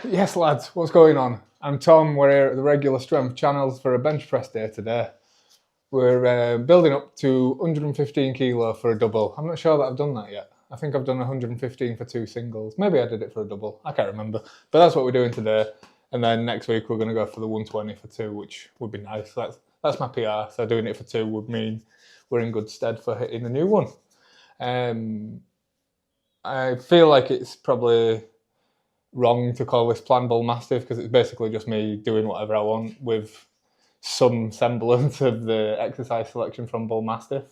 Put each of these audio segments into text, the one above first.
Yes, lads, what's going on? I'm Tom. We're here at the regular strength channels for a bench press day today. We're building up to 115 kilo for a double. I'm not sure that I've done that yet. I think I've done 115 for 2 singles. Maybe I did it for a double. I can't remember. But that's what we're doing today. And then next week we're going to go for the 120 for 2, which would be nice. That's my PR. So doing it for 2 would mean we're in good stead for hitting the new one. I feel like it's probably wrong to call this plan Bull Mastiff because it's basically just me doing whatever I want with some semblance of the exercise selection from Bull Mastiff.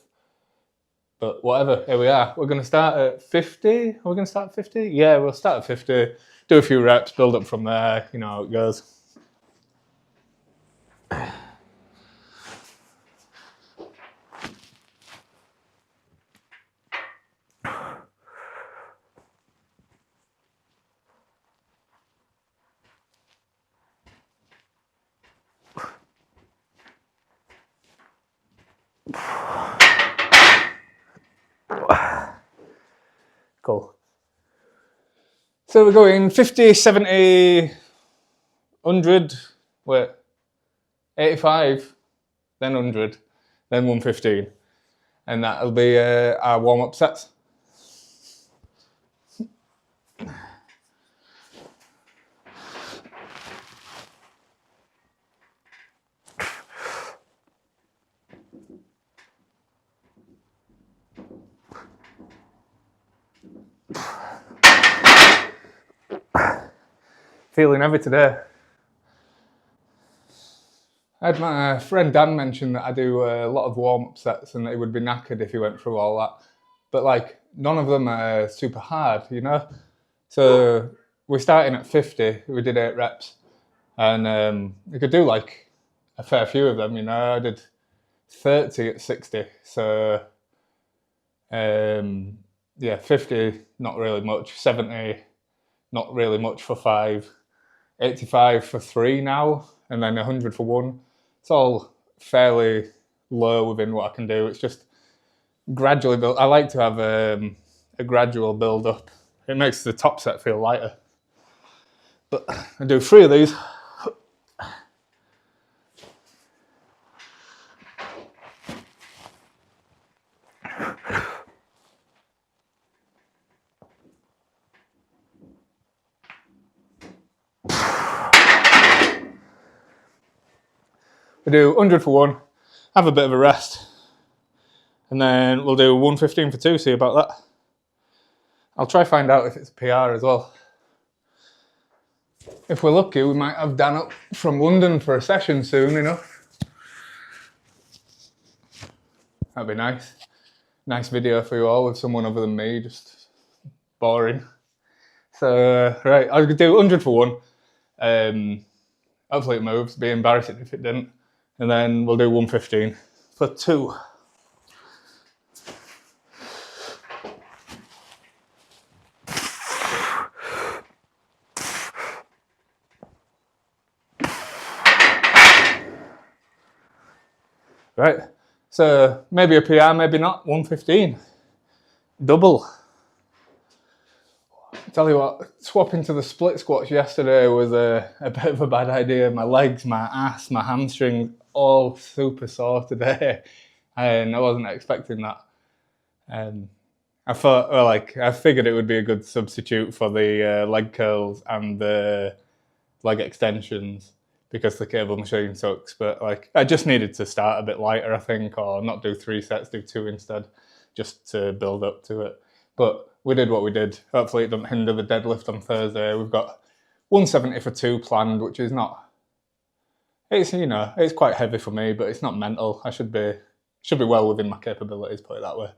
But whatever, here we are. We're going to start at 50. Are we going to start at 50? Yeah, we'll start at 50, do a few reps, build up from there. You know how it goes. Cool. So we're going 50, 70, 100, 85, then 100, then 115. And that'll be our warm-up sets. Feeling heavy today. I had my friend Dan mention that I do a lot of warm-up sets and that he would be knackered if he went through all that. But like, none of them are super hard, you know? So we're starting at 50, we did 8 reps. And we could do like a fair few of them, you know? I did 30 at 60. So yeah, 50, not really much. 70, not really much for 5. 85 for 3 now, and then 100 for 1. It's all fairly low within what I can do. It's just gradually build. I like to have a gradual build up. It makes the top set feel lighter. But I do 3 of these. We do 100 for 1, have a bit of a rest, and then we'll do 115 for 2, see about that. I'll try find out if it's a PR as well. If we're lucky, we might have Dan up from London for a session soon enough. That'd be nice. Nice video for you all with someone other than me, just boring. So, right, I'll do 100 for 1. Hopefully it moves, it'd be embarrassing if it didn't. And then we'll do 115 for 2. Right, so maybe a PR, maybe not, 115. Double. Tell you what, swapping to the split squats yesterday was a bit of a bad idea. My legs, my ass, my hamstrings, all super sore today. And I wasn't expecting that. I thought, well, like, I figured it would be a good substitute for the leg curls and the leg extensions because the cable machine sucks. But like, I just needed to start a bit lighter, I think, or not do 3 sets, do 2 instead, just to build up to it. But we did what we did. Hopefully it doesn't hinder the deadlift on Thursday. We've got 170 for 2 planned, which is not, it's, you know, it's quite heavy for me, but it's not mental. I should be well within my capabilities, put it that way.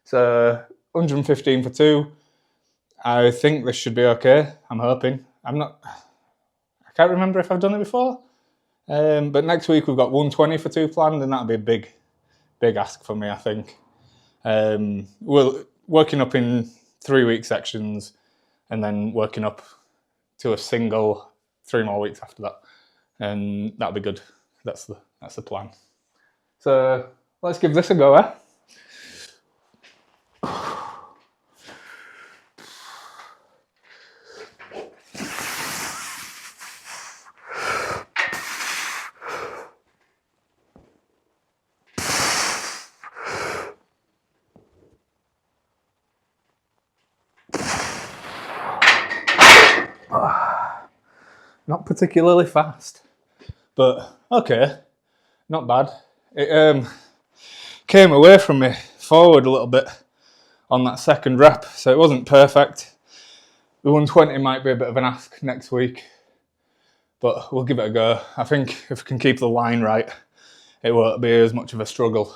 So 115 for 2. I think this should be okay. I'm hoping. I can't remember if I've done it before. But next week we've got 120 for 2 planned, and that'll be a big ask for me, I think. We're working up in 3-week sections and then working up to a single 3 more weeks after that. And that'll be good. That's the plan. So let's give this a go, eh? Not particularly fast, but okay, not bad. It came away from me forward a little bit on that second rep, so it wasn't perfect. The 120 might be a bit of an ask next week, but we'll give it a go. I think if we can keep the line right, it won't be as much of a struggle.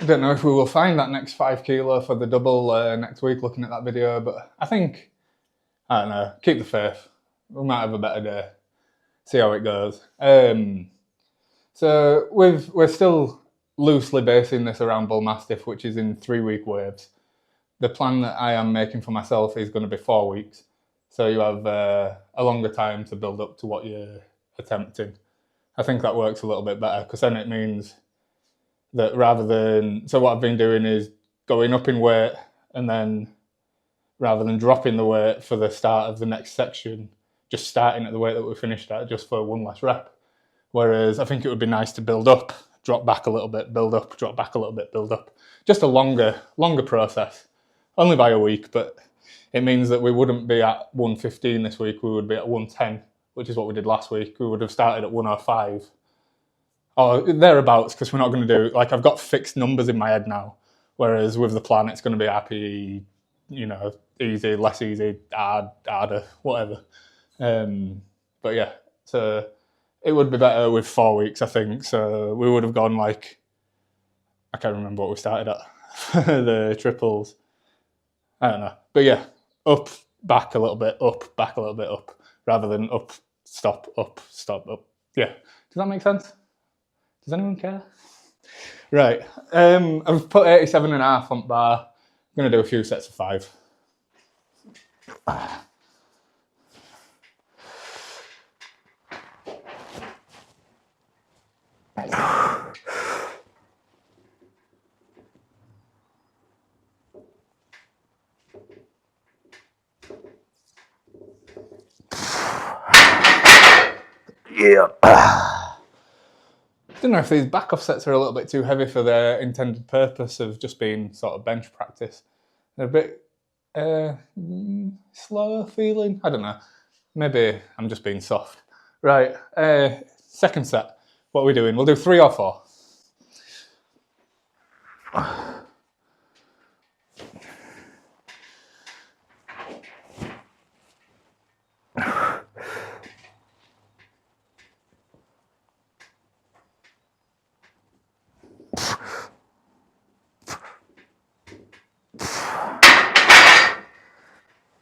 I don't know if we will find that next 5 kilo for the double next week looking at that video, but I think, I don't know, keep the faith. We might have a better day. See how it goes. So we're still loosely basing this around bull mastiff, which is in 3-week waves. The plan that I am making for myself is going to be 4 weeks. So you have a longer time to build up to what you're attempting. I think that works a little bit better because then it means that rather than, so what I've been doing is going up in weight and then rather than dropping the weight for the start of the next section, just starting at the weight that we finished at just for one less rep. Whereas I think it would be nice to build up, drop back a little bit, build up, drop back a little bit, build up. Just a longer process, only by a week, but it means that we wouldn't be at 115 this week, we would be at 110, which is what we did last week. We would have started at 105 or thereabouts, because we're not going to do, like, I've got fixed numbers in my head now, whereas with the plan it's going to be happy, you know, easy, less easy, hard, harder, whatever. But yeah, so it would be better with 4 weeks, I think. So we would have gone like, I can't remember what we started at, the triples. I don't know. But yeah, up, back a little bit, up, back a little bit, up, rather than up, stop, up. Yeah. Does that make sense? Does anyone care? Right. I've put 87.5 on bar. I'm going to do a few sets of 5. Yeah. Don't know if these back off sets are a little bit too heavy for their intended purpose of just being sort of bench practice. They're a bit slower feeling. I don't know. Maybe I'm just being soft. Right. Second set. What are we doing? We'll do 3 or 4.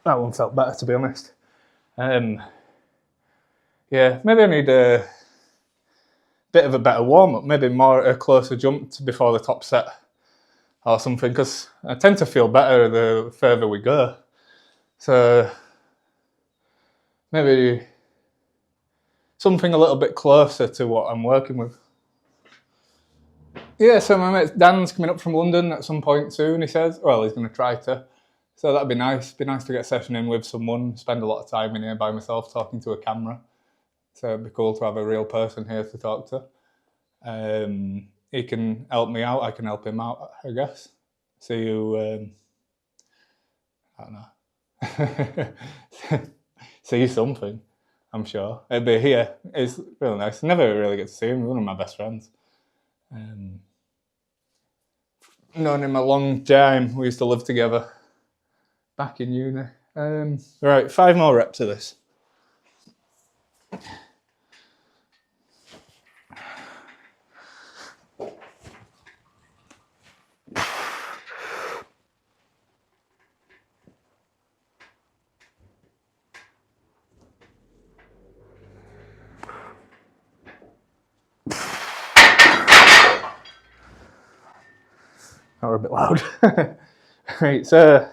That one felt better, to be honest. Yeah, maybe I need a bit of a better warm-up, maybe a closer jump before the top set or something, because I tend to feel better the further we go. So maybe something a little bit closer to what I'm working with. Yeah, so my mate Dan's coming up from London at some point soon, he says. Well, he's going to try to. So that'd be nice. Be nice to get a session in with someone, spend a lot of time in here by myself talking to a camera. So it'd be cool to have a real person here to talk to. He can help me out, I can help him out, I guess. See who, I don't know. See something, I'm sure. It'd be here. It's really nice. Never really get to see him. He's one of my best friends. Known him a long time. We used to live together back in uni. Right, 5 more reps of this. That were a bit loud. Right, so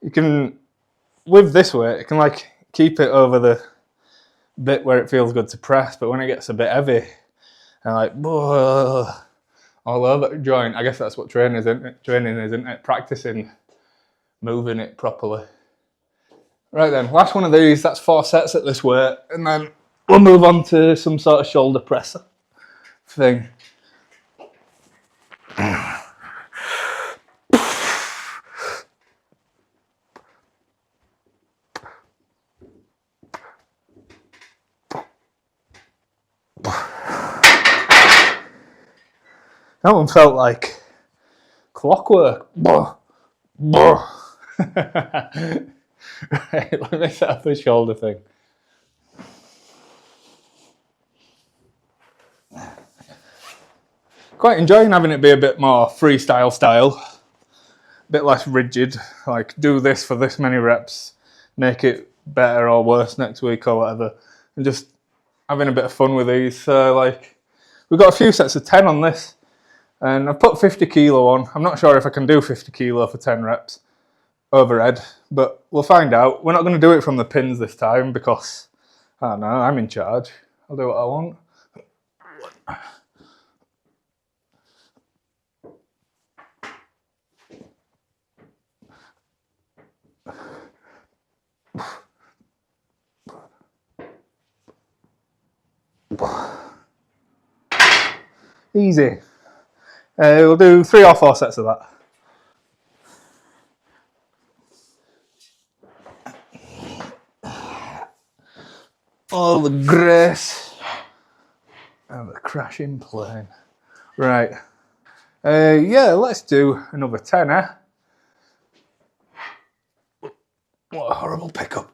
you can, with this weight, you can like keep it over the bit where it feels good to press, but when it gets a bit heavy and like all over the joint, I guess that's what training is, isn't it? Practicing moving it properly. Right then, last one of these, that's 4 sets at this weight, and then we'll move on to some sort of shoulder presser thing. That one felt like clockwork. Right, let me set up a shoulder thing. Quite enjoying having it be a bit more freestyle style, a bit less rigid, like do this for this many reps, make it better or worse next week or whatever, and just having a bit of fun with these. So like, we've got a few sets of 10 on this, and I've put 50 kilo on. I'm not sure if I can do 50 kilo for 10 reps overhead, but we'll find out. We're not going to do it from the pins this time because, I don't know, I'm in charge. I'll do what I want. Easy. We'll do 3 or 4 sets of that. All the grace and the crashing plane. Right. Yeah, let's do another 10, eh? What a horrible pickup.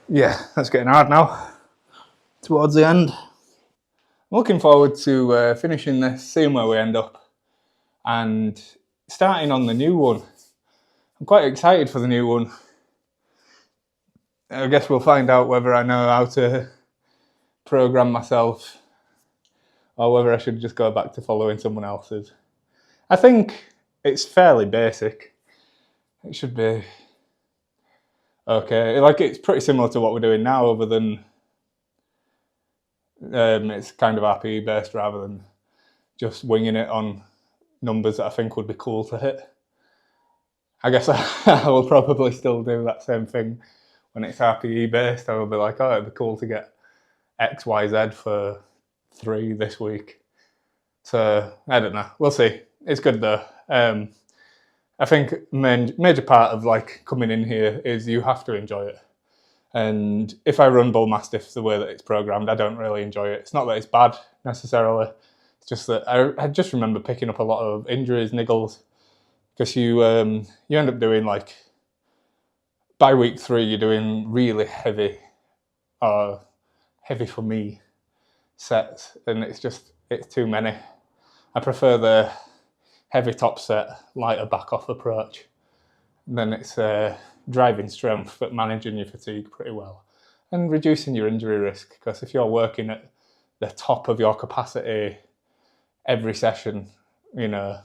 Yeah, that's getting hard now. Towards the end. I'm looking forward to finishing this, seeing where we end up, and starting on the new one. I'm quite excited for the new one. I guess we'll find out whether I know how to program myself or whether I should just go back to following someone else's. I think it's fairly basic. It should be okay. Like, it's pretty similar to what we're doing now, other than it's kind of RPE based rather than just winging it on numbers that I think would be cool to hit. I guess I will probably still do that same thing when it's RPE based. I will be like, oh, it'd be cool to get X, Y, Z for 3 this week. So I don't know. We'll see. It's good though. I think major part of like coming in here is you have to enjoy it. And if I run Bull Mastiff the way that it's programmed, I don't really enjoy it. It's not that it's bad necessarily. It's just that I just remember picking up a lot of injuries, niggles, because you end up doing, like, by week 3 you're doing really heavy, heavy for me, sets, and it's too many. I prefer the heavy top set, lighter back off approach. And then it's driving strength but managing your fatigue pretty well and reducing your injury risk, because if you're working at the top of your capacity every session, you know,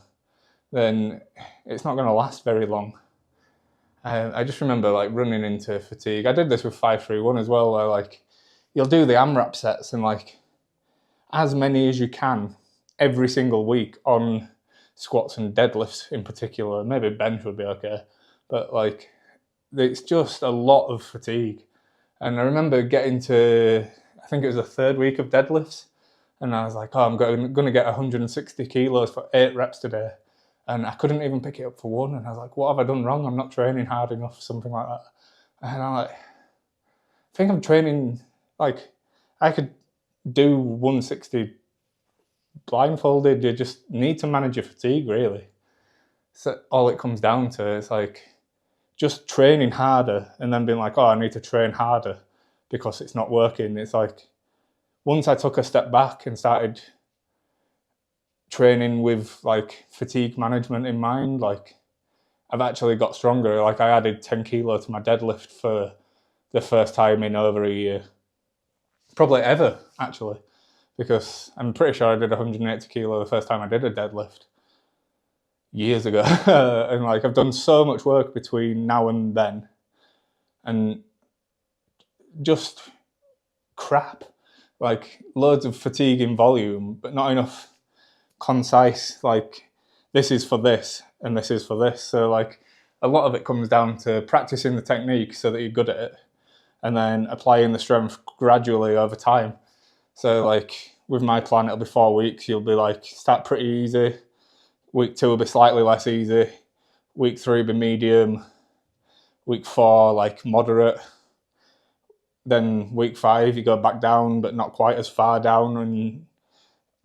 then it's not going to last very long. I just remember like running into fatigue. I did this with 531 as well, where like you'll do the AMRAP sets and like as many as you can every single week on squats and deadlifts in particular. Maybe bench would be okay, but like it's just a lot of fatigue. And I remember getting to, I think it was the 3rd week of deadlifts, and I was like, oh, I'm going to get 160 kilos for 8 reps today. And I couldn't even pick it up for 1. And I was like, what have I done wrong? I'm not training hard enough, something like that. And I'm like, I think I'm training, like, I could do 160 blindfolded. You just need to manage your fatigue, really. So all it comes down to is like just training harder and then being like, oh, I need to train harder because it's not working. It's like, once I took a step back and started training with like fatigue management in mind, like I've actually got stronger. Like I added 10 kilo to my deadlift for the first time in over a year, probably ever actually, because I'm pretty sure I did 180 kilo the first time I did a deadlift years ago. And like I've done so much work between now and then, and just crap, like loads of fatigue in volume, but not enough concise, like this is for this and this is for this. So like a lot of it comes down to practicing the technique so that you're good at it, and then applying the strength gradually over time. So like with my plan, it'll be 4 weeks. You'll be like, start pretty easy. Week 2 will be slightly less easy. Week 3 will be medium. Week 4, like moderate. Then week 5, you go back down, but not quite as far down, and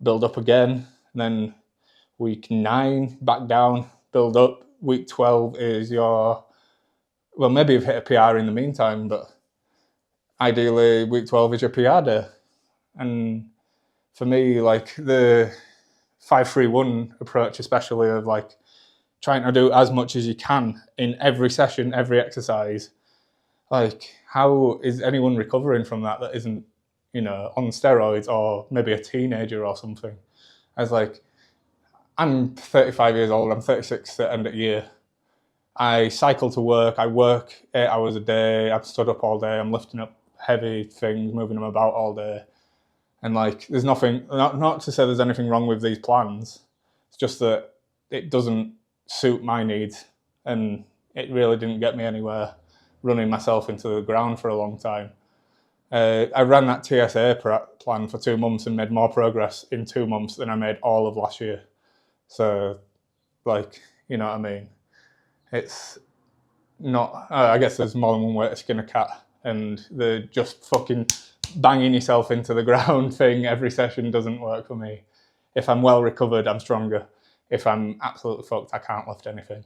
build up again. And then week 9, back down, build up. Week 12 is your, well, maybe you've hit a PR in the meantime, but ideally week 12 is your PR day. And for me, like the 5-3-1 approach, especially of like trying to do as much as you can in every session, every exercise, like how is anyone recovering from that isn't, you know, on steroids or maybe a teenager or something? As like, I'm 35 years old, I'm 36 at the end of the year. I cycle to work, I work 8 hours a day, I'm stood up all day, I'm lifting up heavy things, moving them about all day. And like, there's nothing, not to say there's anything wrong with these plans, it's just that it doesn't suit my needs. And it really didn't get me anywhere running myself into the ground for a long time. I ran that TSA plan for 2 months and made more progress in 2 months than I made all of last year. So, like, you know what I mean? It's not, I guess there's more than one way to skin a cat, and the just fucking banging yourself into the ground thing every session doesn't work for me. If I'm well recovered, I'm stronger. If I'm absolutely fucked, I can't lift anything.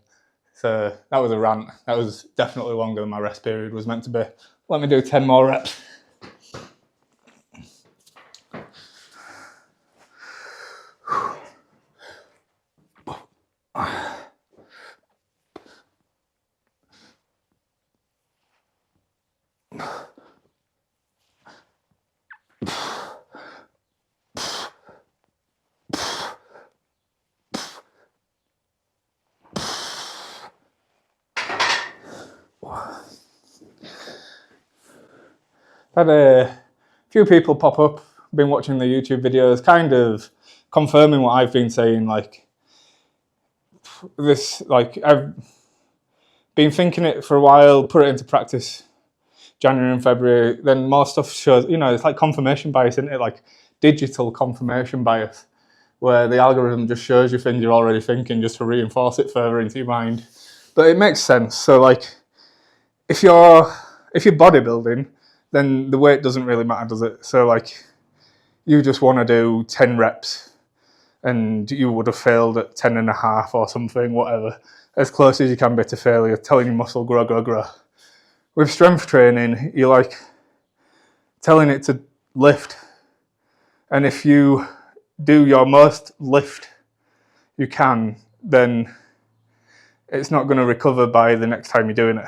So that was a rant. That was definitely longer than my rest period was meant to be. Let me do 10 more reps. Had a few people pop up, been watching the YouTube videos, kind of confirming what I've been saying, like this, like I've been thinking it for a while, put it into practice January and February, then more stuff shows, you know, it's like confirmation bias, isn't it? Like digital confirmation bias, where the algorithm just shows you things you're already thinking just to reinforce it further into your mind. But it makes sense. So like, if you're bodybuilding, then the weight doesn't really matter, does it? So like, you just want to do 10 reps and you would have failed at 10 and a half or something, whatever, as close as you can be to failure, telling your muscle grow, grow, grow. With strength training, you're like telling it to lift. And if you do your most lift you can, then it's not going to recover by the next time you're doing it.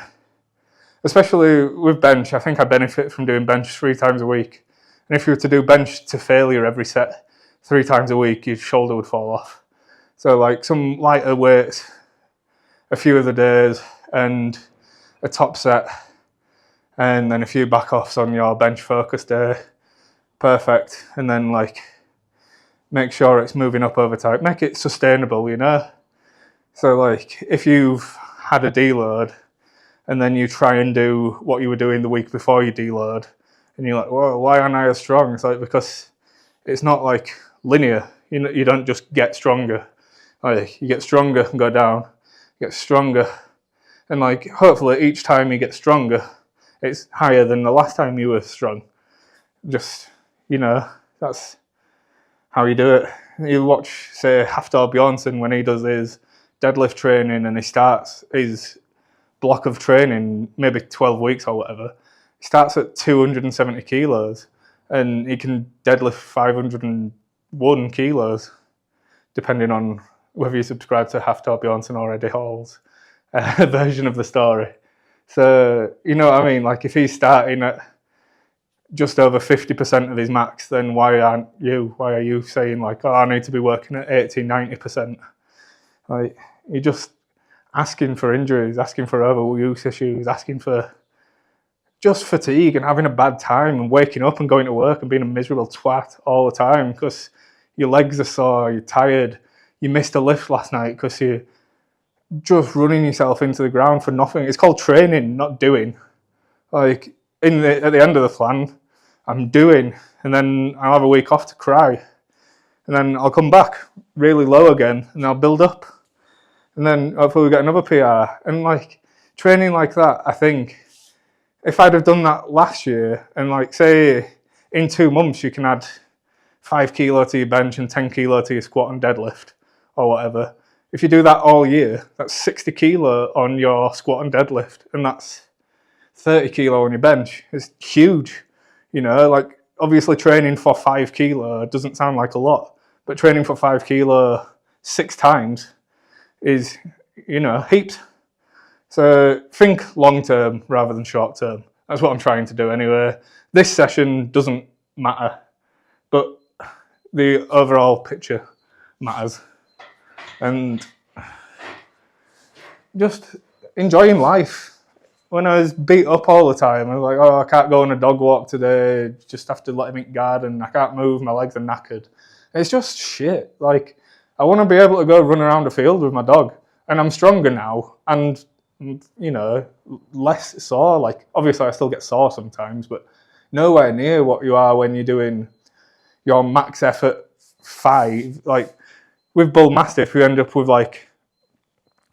Especially with bench, I think I benefit from doing bench 3 times a week. And if you were to do bench to failure every set 3 times a week, your shoulder would fall off. So like some lighter weights, a few of the days, and a top set, and then a few back offs on your bench focus day. Perfect. And then like, make sure it's moving up over time. Make it sustainable, you know? So like, if you've had a deload, and then you try and do what you were doing the week before you deload, and you're like, whoa, why aren't I as strong? It's like, because it's not like linear. You know, you don't just get stronger. Like, you get stronger and go down, get stronger. And like, hopefully each time you get stronger, it's higher than the last time you were strong. Just, you know, that's how you do it. You watch, say, Hafthor Bjornsson when he does his deadlift training and he starts his block of training, maybe 12 weeks or whatever, he starts at 270 kilos and he can deadlift 501 kilos, depending on whether you subscribe to Hafthor Bjornsson or Eddie Hall's version of the story. So, you know what I mean? Like, if he's starting at just over 50% of his max, then why are you saying like, oh, I need to be working at 80, 90%? Like, you're just asking for injuries, asking for overuse issues, asking for just fatigue and having a bad time and waking up and going to work and being a miserable twat all the time because your legs are sore, you're tired, you missed a lift last night because you're just running yourself into the ground for nothing. It's called training, not doing. Like, at the end of the plan, I'm doing, and then I'll have a week off to cry, and then I'll come back really low again, and I'll build up, and then hopefully we get another PR. And like training like that, I think if I'd have done that last year, and like say in 2 months you can add 5 kilo to your bench and 10 kilo to your squat and deadlift or whatever. If you do that all year, that's 60 kilo on your squat and deadlift, and that's 30 kilo on your bench. It's huge, you know. Like obviously training for 5 kilo doesn't sound like a lot, but training for 5 kilo 6 times is, you know, heaps. So think long term rather than short term. That's what I'm trying to do anyway. This session doesn't matter, but the overall picture matters. And just enjoying life. When I was beat up all the time, I was like, oh, I can't go on a dog walk today, just have to let him eat garden, I can't move, my legs are knackered. It's just shit. Like, I want to be able to go run around the field with my dog, and I'm stronger now, and, you know, less sore. Like, obviously I still get sore sometimes, but nowhere near what you are when you're doing your max effort 5. Like, with Bull Mastiff, we end up with like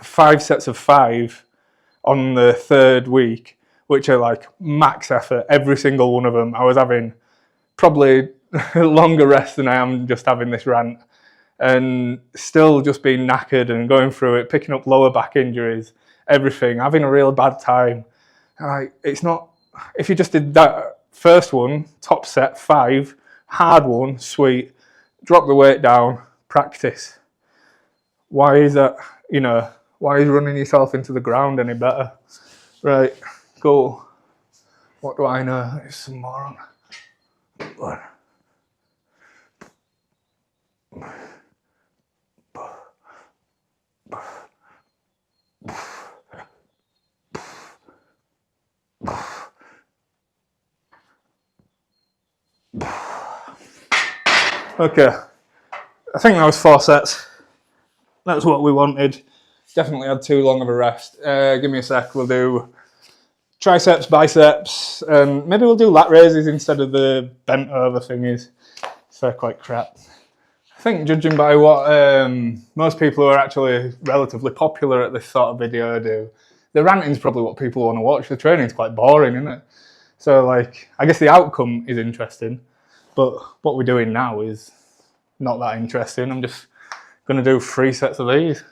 5 sets of 5 on the 3rd week, which are like max effort, every single one of them. I was having probably longer rest than I am just having this rant, and still just being knackered and going through it, picking up lower back injuries, everything, having a real bad time. Like, it's not, if you just did that first one, top set 5, hard one, sweet, drop the weight down, practice. Why is that, you know, why is running yourself into the ground any better? Right, cool. What do I know? It's some more on. Okay, I think that was 4 sets. That's what we wanted. Definitely had too long of a rest. Give me a sec, we'll do triceps, biceps, and maybe we'll do lat raises instead of the bent over thingies. So they're quite crap. I think judging by what most people who are actually relatively popular at this sort of video do, the ranting's probably what people want to watch. The training's quite boring, isn't it? So like, I guess the outcome is interesting, but what we're doing now is not that interesting. I'm just going to do 3 sets of these.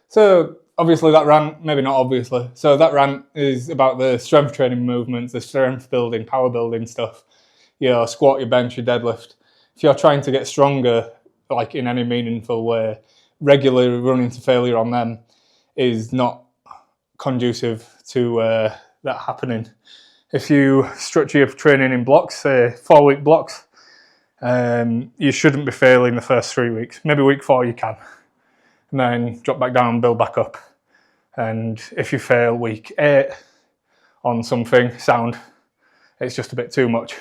So obviously that rant, maybe not obviously, so that rant is about the strength training movements, the strength building, power building stuff, your squat, your bench, your deadlift. If you're trying to get stronger, like in any meaningful way, regularly running to failure on them is not conducive to that happening. If you structure your training in blocks, say 4-week blocks, you shouldn't be failing the first 3 weeks. Maybe week 4 you can, and then drop back down and build back up. And if you fail week 8 on something, sound, it's just a bit too much.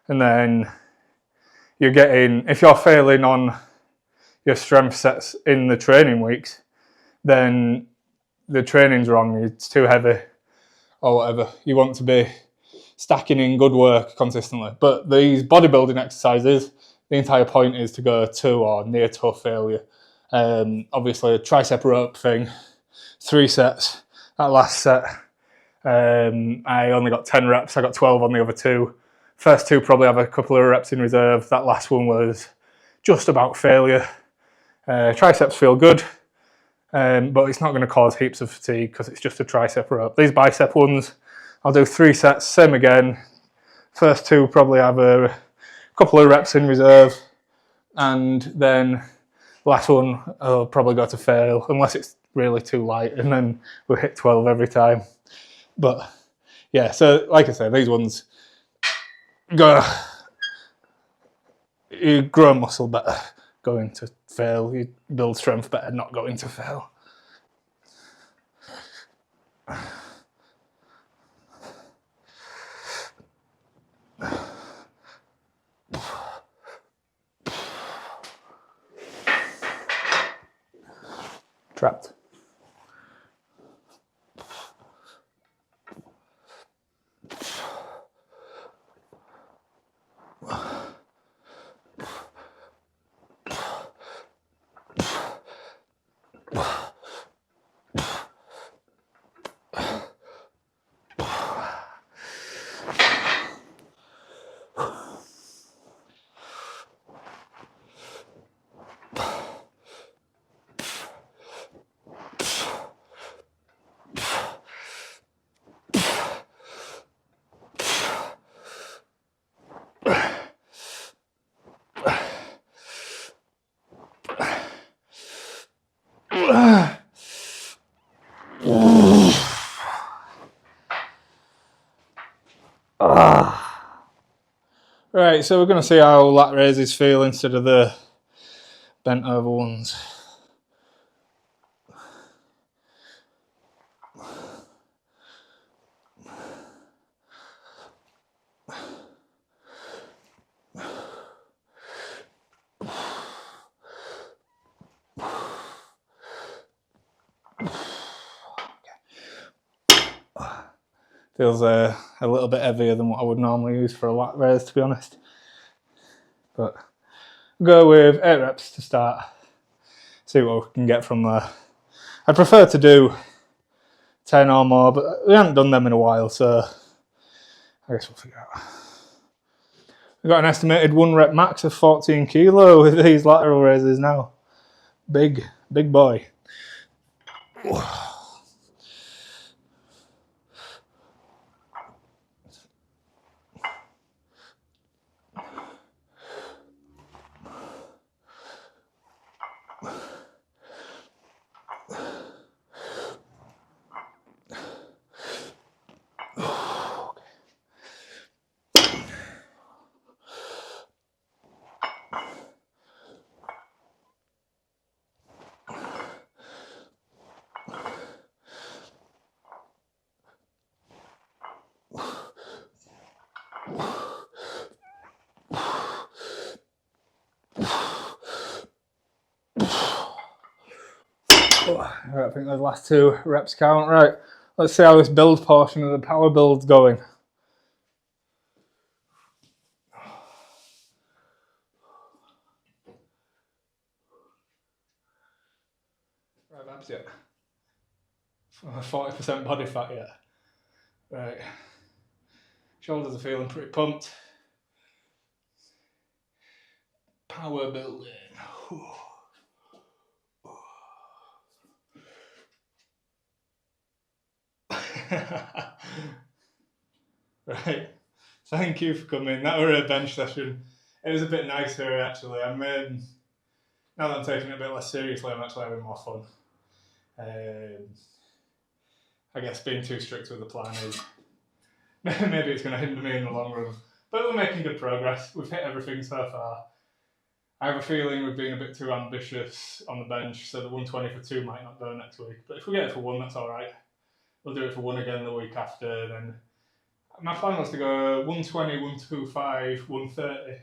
And then you're getting, if you're failing on your strength sets in the training weeks, then the training's wrong, it's too heavy or whatever. You want to be stacking in good work consistently. But these bodybuilding exercises, the entire point is to go to or near to failure. Obviously, a tricep rope thing, 3 sets. That last set, I only got 10 reps. I got 12 on the other 2. First 2 probably have a couple of reps in reserve. That last one was just about failure. Triceps feel good, but it's not going to cause heaps of fatigue because it's just a tricep rope. These bicep ones, I'll do 3 sets, same again. First 2 probably have a couple of reps in reserve, and then the last one I'll probably go to fail unless it's really too light, and then we'll hit 12 every time. But yeah, so like I said, these ones you grow muscle better going to fail, you build strength better not going to fail. Trapped. Right, so we're going to see how lat raises feel instead of the bent over ones. Feels a little bit heavier than what I would normally use for a lat raise, to be honest. But we'll go with 8 reps to start. See what we can get from there. I'd prefer to do 10 or more, but we haven't done them in a while, so I guess we'll figure out. We've got an estimated 1 rep max of 14 kilo with these lateral raises now. Big boy. Right, I think the last 2 reps count. Right, let's see how this build portion of the power build's going. Right, abs yet? 40% body fat yet? Right. Shoulders are feeling pretty pumped. Power building. Right, thank you for coming. That was a bench session. It was a bit nicer actually. Now that I'm taking it a bit less seriously, I'm actually having more fun. I guess being too strict with the plan is maybe it's going to hinder me in the long run. But we're making good progress. We've hit everything so far. I have a feeling we've been a bit too ambitious on the bench, so the 120 for 2 might not go next week. But if we get it for 1, that's all right. We'll do it for 1 again the week after. Then my plan was to go 120, 125, 130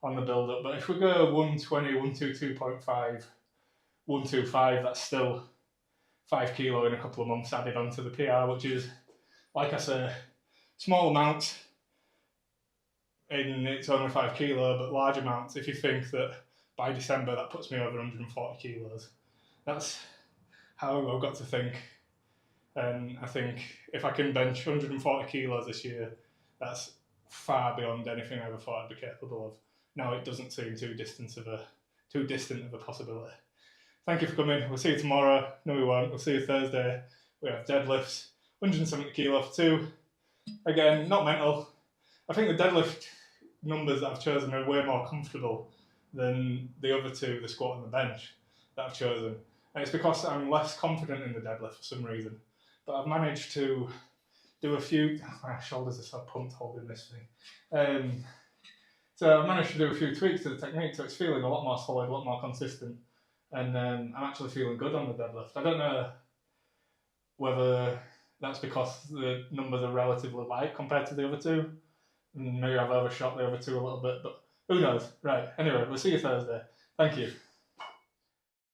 on the build-up. But if we go 120, 122.5, 125, that's still 5 kilo in a couple of months added onto the PR, which is, like I say, small amounts in it's only 5 kilo, but large amounts if you think that by December that puts me over 140 kilos. That's how I've got to think. And I think if I can bench 140 kilos this year, that's far beyond anything I ever thought I'd be capable of. Now it doesn't seem too distant of a possibility. Thank you for coming. We'll see you tomorrow. No, we won't. We'll see you Thursday. We have deadlifts, 170 kilo for 2. Again, not mental. I think the deadlift numbers that I've chosen are way more comfortable than the other 2, the squat and the bench, that I've chosen. And it's because I'm less confident in the deadlift for some reason. But I've managed to do a few... My shoulders are so pumped holding this thing. So I've managed to do a few tweaks to the technique, so it's feeling a lot more solid, a lot more consistent. And I'm actually feeling good on the deadlift. I don't know whether that's because the numbers are relatively light compared to the other 2. Maybe I've overshot the other 2 a little bit, but who knows? Right, anyway, we'll see you Thursday. Thank you.